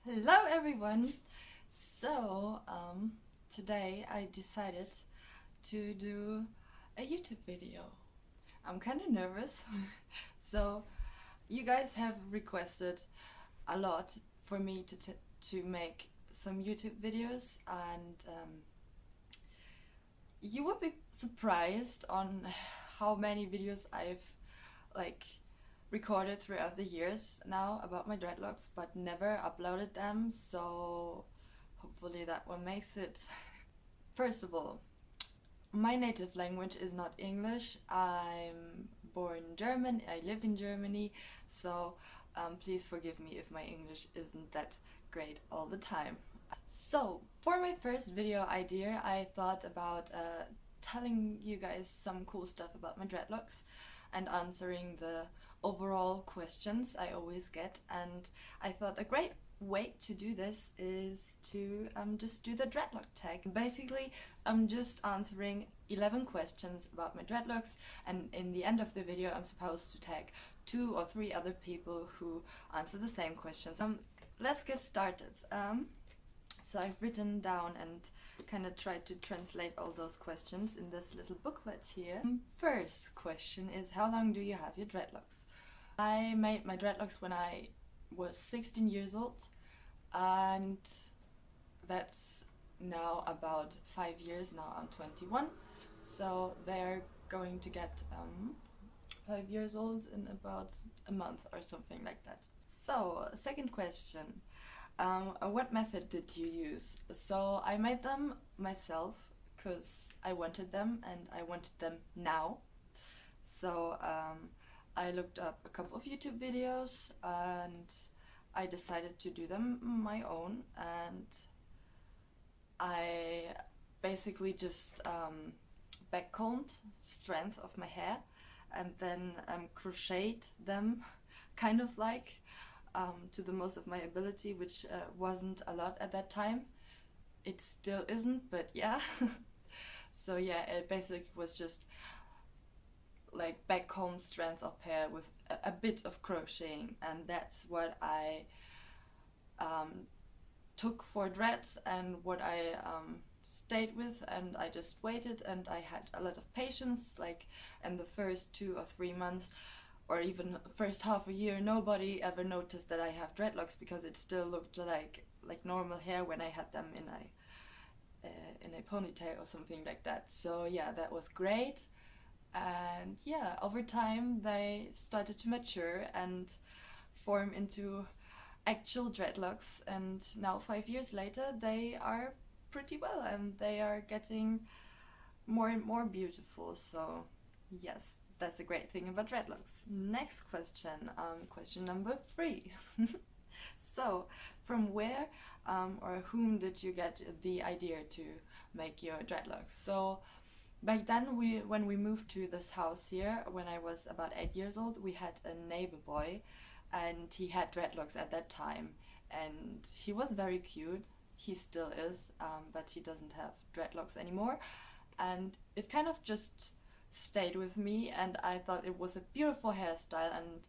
Hello everyone! So, today I decided to do a YouTube video. I'm kind of nervous. So, you guys have requested a lot for me to make some YouTube videos, and you would be surprised on how many videos I've like recorded throughout the years now about my dreadlocks, but never uploaded them, so hopefully that one makes it. First of all, my native language is not English. I'm born German, I live in Germany, so please forgive me if my English isn't that great all the time. So, for my first video idea, I thought about telling you guys some cool stuff about my dreadlocks and answering the overall questions I always get. And I thought a great way to do this is to just do the dreadlock tag. Basically, I'm just answering 11 questions about my dreadlocks, and in the end of the video I'm supposed to tag 2 or 3 other people who answer the same questions. Let's get started. So I've written down and kind of tried to translate all those questions in this little booklet here. First question is, how long do you have your dreadlocks? I made my dreadlocks when I was 16 years old, and that's now about 5 years. Now I'm 21, so they're going to get 5 years old in about a month or something like that. So, second question. What method did you use? So I made them myself because I wanted them and I wanted them now. So I looked up a couple of YouTube videos and I decided to do them my own, and I basically just backcombed strength of my hair and then crocheted them kind of like to the most of my ability, which wasn't a lot at that time. It still isn't, but yeah. So yeah, it basically was just like backcomb strands of hair with a bit of crocheting, and that's what I took for dreads and what I stayed with, and I just waited, and I had a lot of patience. Like in the first 2 or 3 months, or even first half a year, nobody ever noticed that I have dreadlocks because it still looked like normal hair when I had them in a ponytail or something like that. So yeah, that was great. And yeah, over time they started to mature and form into actual dreadlocks, and now 5 years later they are pretty well and they are getting more and more beautiful. So yes, that's a great thing about dreadlocks. Next question, question number 3. So, from where or whom did you get the idea to make your dreadlocks? So, back then, when we moved to this house here, when I was about 8 years old, we had a neighbor boy, and he had dreadlocks at that time, and he was very cute. He still is, but he doesn't have dreadlocks anymore, and it kind of just stayed with me, and I thought it was a beautiful hairstyle, and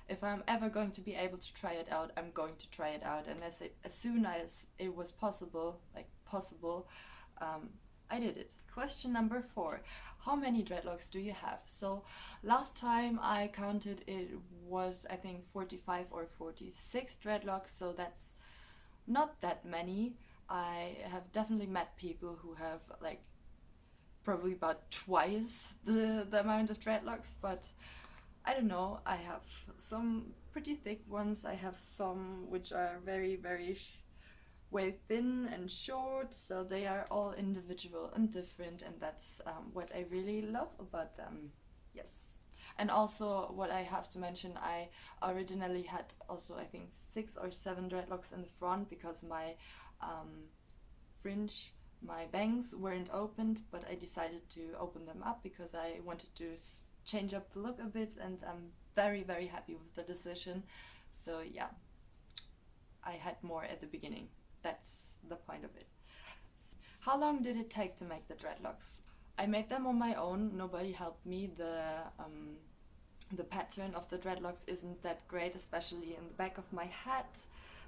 if I'm ever going to be able to try it out, I'm going to try it out. And as soon as it was possible, I did it. Question number 4. How many dreadlocks do you have? So last time I counted, it was I think 45 or 46 dreadlocks, so that's not that many. I have definitely met people who have like probably about twice the amount of dreadlocks, but I don't know. I have some pretty thick ones. I have some which are very, very way thin and short, so they are all individual and different, and that's what I really love about them. Yes. And also, what I have to mention, I originally had also I think 6 or 7 dreadlocks in the front because my fringe, my bangs weren't opened, but I decided to open them up because I wanted to change up the look a bit, and I'm very, very happy with the decision. So yeah, I had more at the beginning. That's the point of it. How long did it take to make the dreadlocks? I made them on my own. Nobody helped me. The pattern of the dreadlocks isn't that great, especially in the back of my head.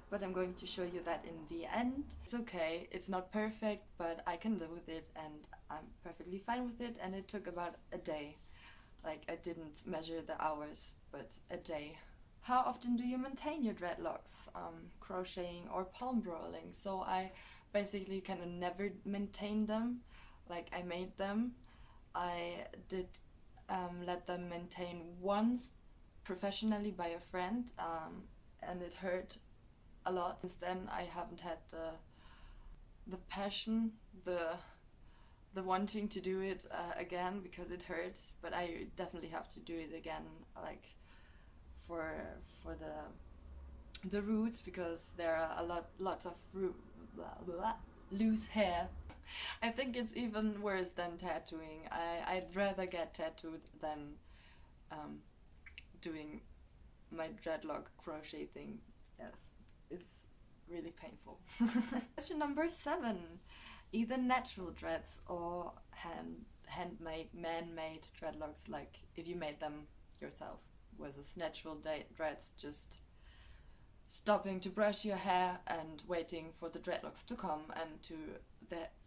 but I'm going to show you that in the end. It's okay, it's not perfect, but I can live with it and I'm perfectly fine with it, and it took about a day. Like, I didn't measure the hours, but a day. How often do you maintain your dreadlocks? Crocheting or palm rolling? So I basically kind of never maintained them. Like, I made them. I did let them maintain once professionally by a friend, and it hurt a lot. Since then I haven't had the passion, the wanting to do it again, because it hurts, but I definitely have to do it again, like for the roots, because there are lots of loose hair. I think it's even worse than tattooing. I'd rather get tattooed than doing my dreadlock crochet thing. Yes, it's really painful. Question number 7. Either natural dreads or handmade, man-made dreadlocks, like if you made them yourself, versus natural dreads, just stopping to brush your hair and waiting for the dreadlocks to come and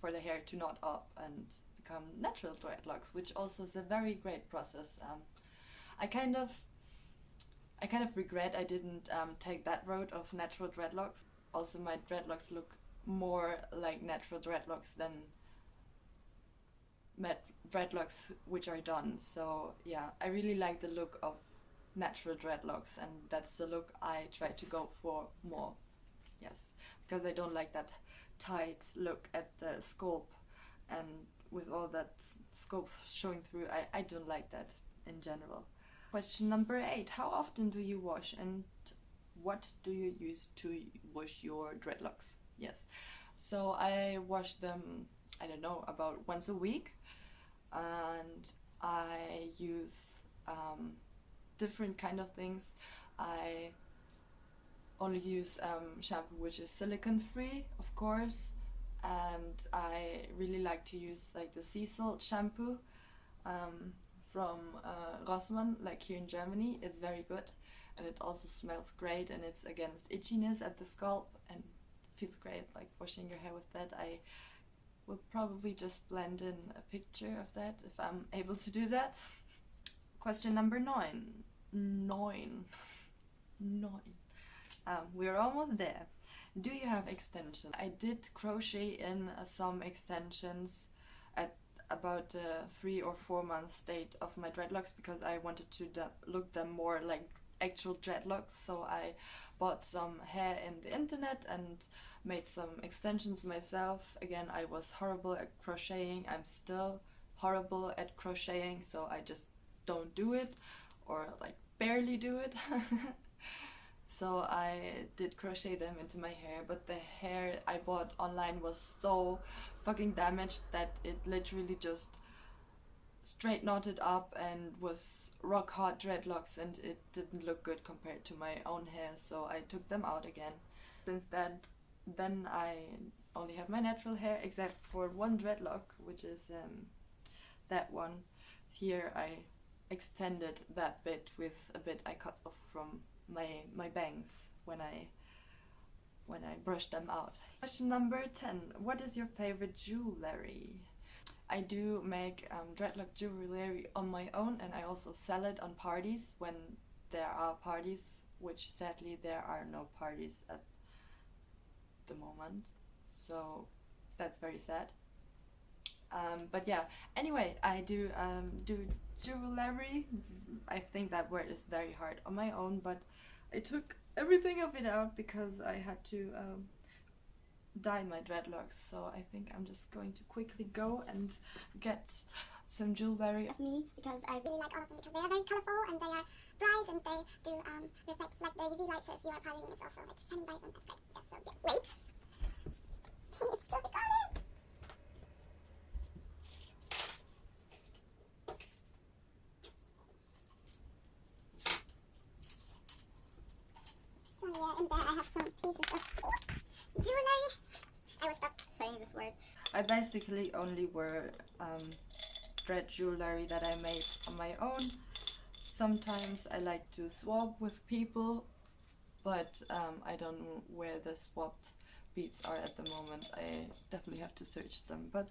for the hair to knot up and become natural dreadlocks, which also is a very great process. I kind of regret I didn't take that road of natural dreadlocks. Also, my dreadlocks look more like natural dreadlocks than dreadlocks which are done. So yeah, I really like the look of natural dreadlocks, and that's the look I try to go for more. Yes, because I don't like that tight look at the scalp, and with all that scalp showing through, I don't like that in general. Question number 8. How often do you wash, and what do you use to wash your dreadlocks? Yes, so I wash them, I don't know, about once a week, and I use different kind of things. I only use shampoo which is silicone free, of course, and I really like to use like the sea salt shampoo from Rossmann, like here in Germany. It's very good, and it also smells great, and it's against itchiness at the scalp and feels great, like washing your hair with that. I will probably just blend in a picture of that if I'm able to do that. Question number 9. We're almost there. Do you have extensions? I did crochet in some extensions at about the 3 or 4 month state of my dreadlocks, because I wanted to look them more like actual dreadlocks. So I bought some hair in the internet and made some extensions myself. Again, I was horrible at crocheting. I'm still horrible at crocheting, so I just don't do it, or like barely do it. So I did crochet them into my hair, but the hair I bought online was so fucking damaged that it literally just straight knotted up and was rock hard dreadlocks, and it didn't look good compared to my own hair, so I took them out again. Since then I only have my natural hair, except for one dreadlock, which is that one here. I extended that bit with a bit I cut off from my bangs when I brushed them out. Question number 10. What is your favorite jewelry? I do make dreadlock jewelry on my own, and I also sell it on parties when there are parties, which sadly there are no parties at the moment, so that's very sad. But yeah, anyway, I do jewelry. I think that word is very hard on my own, but I took everything of it out because I had to dye my dreadlocks, so I think I'm just going to quickly go and get some jewelry of me, because I really like all of them, because they are very colorful and they are bright, and they do reflect like the UV light, so if you are partying it's also like shining bright, and that's great. Yes, so yeah. Wait! It's still recording! So yeah, and there I have some pieces of jewelry. I will stop saying this word. I basically only wear dread jewelry that I made on my own. Sometimes I like to swap with people but I don't know where the swapped beads are at the moment. I definitely have to search them, but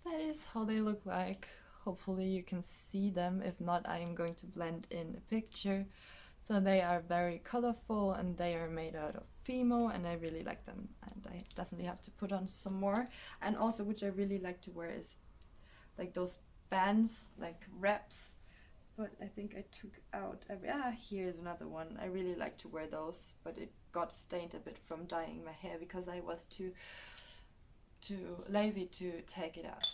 that is how they look like. Hopefully you can see them. If not, I am going to blend in a picture. So they are very colorful and they are made out of Fimo, and I really like them, and I definitely have to put on some more. And also, which I really like to wear is like those bands, like wraps, but I think I took out here's another one. I really like to wear those, but it got stained a bit from dyeing my hair because I was too lazy to take it out.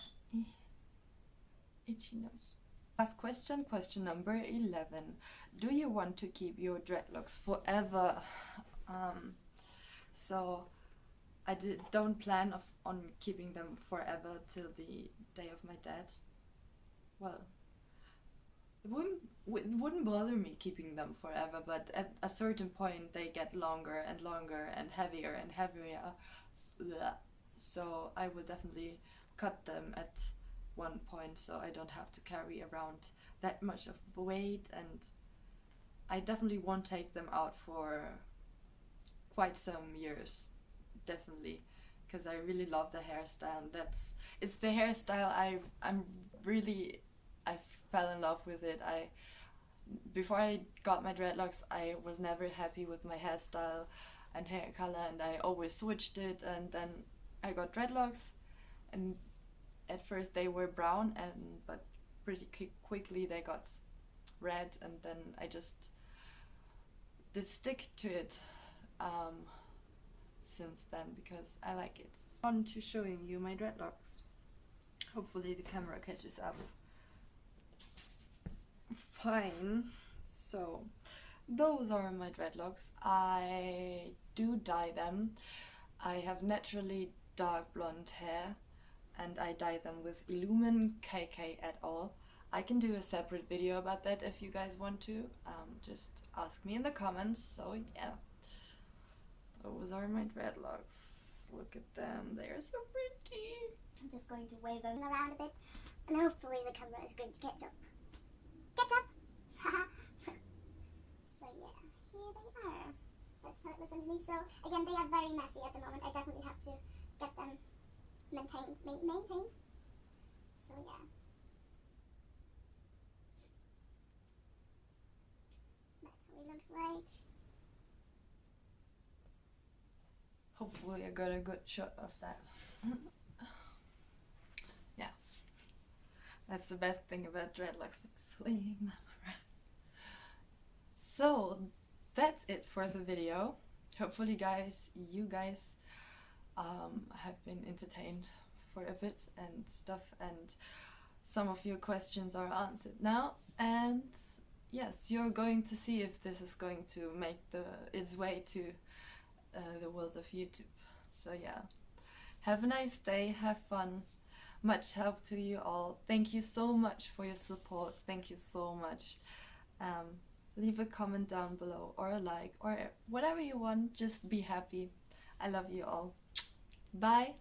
Itchy nose. Last question, question number 11. Do you want to keep your dreadlocks forever? So I don't plan on keeping them forever till the day of my death. Well, it wouldn't bother me keeping them forever, but at a certain point they get longer and longer and heavier and heavier. So I will definitely cut them at one point so I don't have to carry around that much of weight, and I definitely won't take them out for quite some years, definitely, because I really love the hairstyle. It's the hairstyle I fell in love with it. Before I got my dreadlocks, I was never happy with my hairstyle and hair color, and I always switched it, and then I got dreadlocks, and at first they were brown, but pretty quickly they got red, and then I just did stick to it since then because I like it. On to showing you my dreadlocks. Hopefully the camera catches up. Fine. So those are my dreadlocks. I do dye them. I have naturally dark blonde hair, and I dye them with Illumin KK et al. I can do a separate video about that if you guys want to. Just ask me in the comments. So yeah, those are my dreadlocks. Look at them, they are so pretty. I'm just going to wave them around a bit, and hopefully the camera is going to catch up. Catch up! So yeah, here they are. That's how it looks underneath. So again, they are very messy at the moment. I definitely have to get them maintained. So yeah. That's what it looks like. Hopefully I got a good shot of that. Yeah, that's the best thing about dreadlocks, like swinging them around. So that's it for the video. Hopefully you guys have been entertained for a bit and stuff, and some of your questions are answered now, and yes, you're going to see if this is going to make its way to the world of YouTube. So yeah, have a nice day, have fun, much help to you all. Thank you so much for your support. Thank you so much. Leave a comment down below, or a like, or whatever you want. Just be happy. I love you all. Bye.